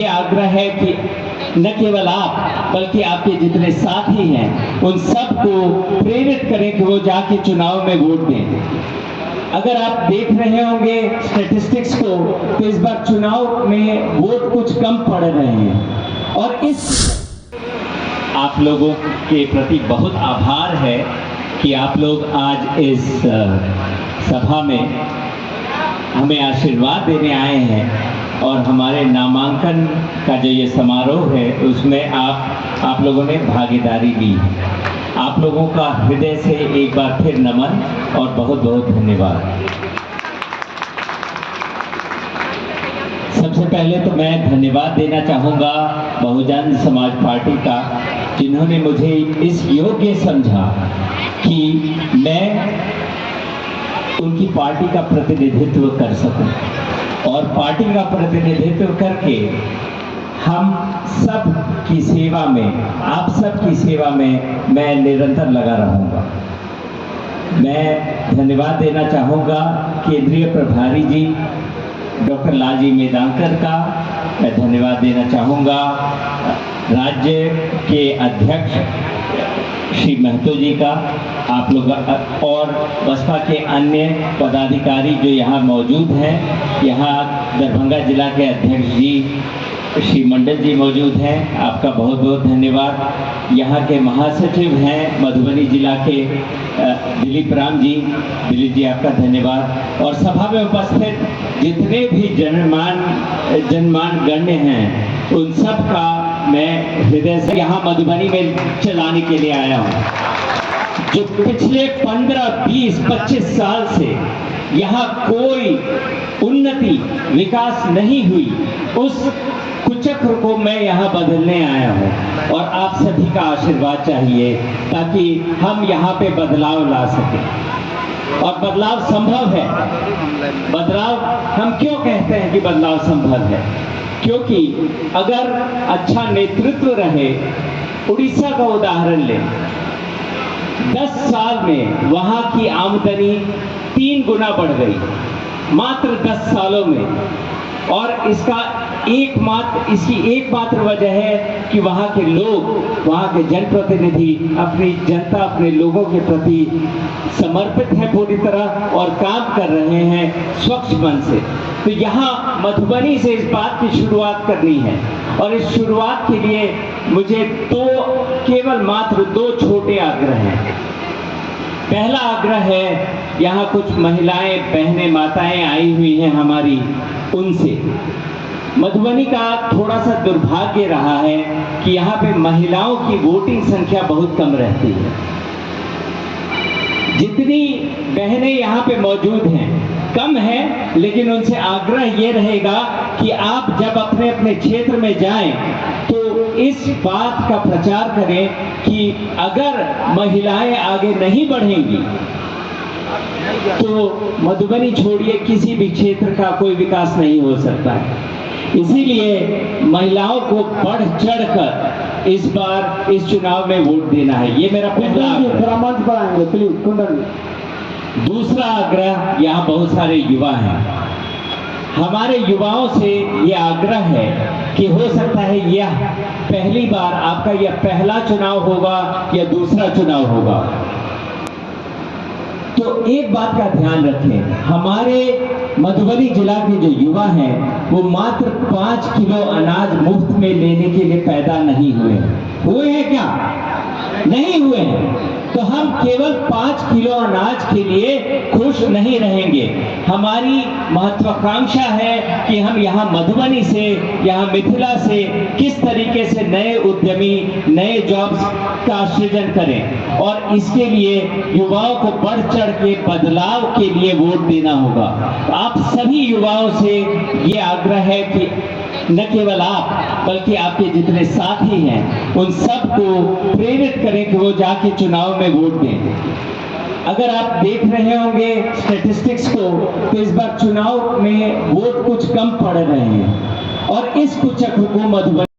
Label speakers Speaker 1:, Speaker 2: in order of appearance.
Speaker 1: ये आग्रह है कि न केवल आप बल्कि आपके जितने साथी हैं उन सबको प्रेरित करें कि वो जाके चुनाव में वोट दें। अगर आप देख रहे होंगे स्टैटिस्टिक्स को तो इस बार चुनाव में वोट कुछ कम पड़ रहे हैं और इस आप लोगों के प्रति बहुत आभार है कि आप लोग आज इस सभा में हमें आशीर्वाद देने आए हैं और हमारे नामांकन का जो ये समारोह है उसमें आप लोगों ने भागीदारी ली। आप लोगों का हृदय से एक बार फिर नमन और बहुत बहुत धन्यवाद। सबसे पहले तो मैं धन्यवाद देना चाहूँगा बहुजन समाज पार्टी का, जिन्होंने मुझे इस योग्य समझा कि मैं उनकी पार्टी का प्रतिनिधित्व कर सकूं और पार्टी का प्रतिनिधित्व करके हम सब की सेवा में, आप सब की सेवा में मैं निरंतर लगा रहूंगा। मैं धन्यवाद देना चाहूँगा केंद्रीय प्रभारी जी डॉक्टर लालजी मेदांकर का, मैं धन्यवाद देना चाहूँगा राज्य के अध्यक्ष श्री महतो जी का, आप लोग और बसपा के अन्य पदाधिकारी जो यहाँ मौजूद हैं। यहाँ दरभंगा जिला के अध्यक्ष जी श्री मंडल जी मौजूद हैं, आपका बहुत बहुत धन्यवाद। यहाँ के महासचिव हैं मधुबनी जिला के दिलीप राम जी, दिलीप जी आपका धन्यवाद। और सभा में उपस्थित जितने भी जनमान गण्य हैं उन सब का मैं हृदय से यहाँ मधुबनी में चलाने के लिए आया हूँ। जो पिछले 15, 20, 25 साल से यहाँ कोई उन्नति विकास नहीं हुई, उस कुचक्र को मैं यहाँ बदलने आया हूँ और आप सभी का आशीर्वाद चाहिए ताकि हम यहाँ पे बदलाव ला सकें। और बदलाव संभव है। बदलाव हम क्यों कहते हैं कि बदलाव संभव है? क्योंकि अगर अच्छा नेतृत्व रहे, उड़ीसा का उदाहरण लें, 10 साल में वहां की आमदनी 3 गुना बढ़ गई, मात्र 10 सालों में। और इसकी एकमात्र वजह है कि वहाँ के लोग, वहाँ के जनप्रतिनिधि अपनी जनता, अपने लोगों के प्रति समर्पित हैं पूरी तरह और काम कर रहे हैं स्वच्छ मन से। तो यहाँ मधुबनी से इस बात की शुरुआत करनी है और इस शुरुआत के लिए मुझे केवल मात्र 2 छोटे आग्रह हैं। पहला आग्रह है, यहाँ कुछ महिलाएं, बहनें, माताएं आई हुई हैं हमारी, उनसे मधुबनी का थोड़ा सा दुर्भाग्य रहा है कि यहाँ पे महिलाओं की वोटिंग संख्या बहुत कम रहती है। जितनी बहनें यहाँ पे मौजूद हैं कम है, लेकिन उनसे आग्रह ये रहेगा कि आप जब अपने अपने क्षेत्र में जाएं तो इस बात का प्रचार करें कि अगर महिलाएं आगे नहीं बढ़ेंगी तो मधुबनी छोड़िए किसी भी क्षेत्र का कोई विकास नहीं हो सकता है। इसीलिए महिलाओं को बढ़ चढ़कर इस बार इस चुनाव में वोट देना है, ये मेरा पहला आग्रह। दूसरा आग्रह, यहाँ बहुत सारे युवा हैं, हमारे युवाओं से ये आग्रह है कि हो सकता है यह पहली बार आपका यह पहला चुनाव होगा या दूसरा चुनाव होगा, तो एक बात का ध्यान रखें, हमारे मधुबनी जिला के जो युवा हैं वो मात्र 5 किलो अनाज मुफ्त में लेने के लिए पैदा नहीं हुए हैं क्या? नहीं हुए हैं। तो हम केवल 5 किलो अनाज के लिए खुश नहीं रहेंगे। हमारी महत्वाकांक्षा है कि हम यहाँ मधुबनी से, यहाँ मिथिला से किस तरीके से नए उद्यमी, नए जॉब्स का सृजन करें और इसके लिए युवाओं को बढ़ चढ़ के बदलाव के लिए वोट देना होगा। आप सभी युवाओं से ये आग्रह है कि न केवल आप बल्कि आपके जितने साथी हैं उन सबको प्रेरित करें कि वो जाके चुनाव में वोट दें। अगर आप देख रहे होंगे स्टैटिस्टिक्स को तो इस बार चुनाव में वोट कुछ कम पड़ रहे हैं और इस कुचक्र को मधुबनी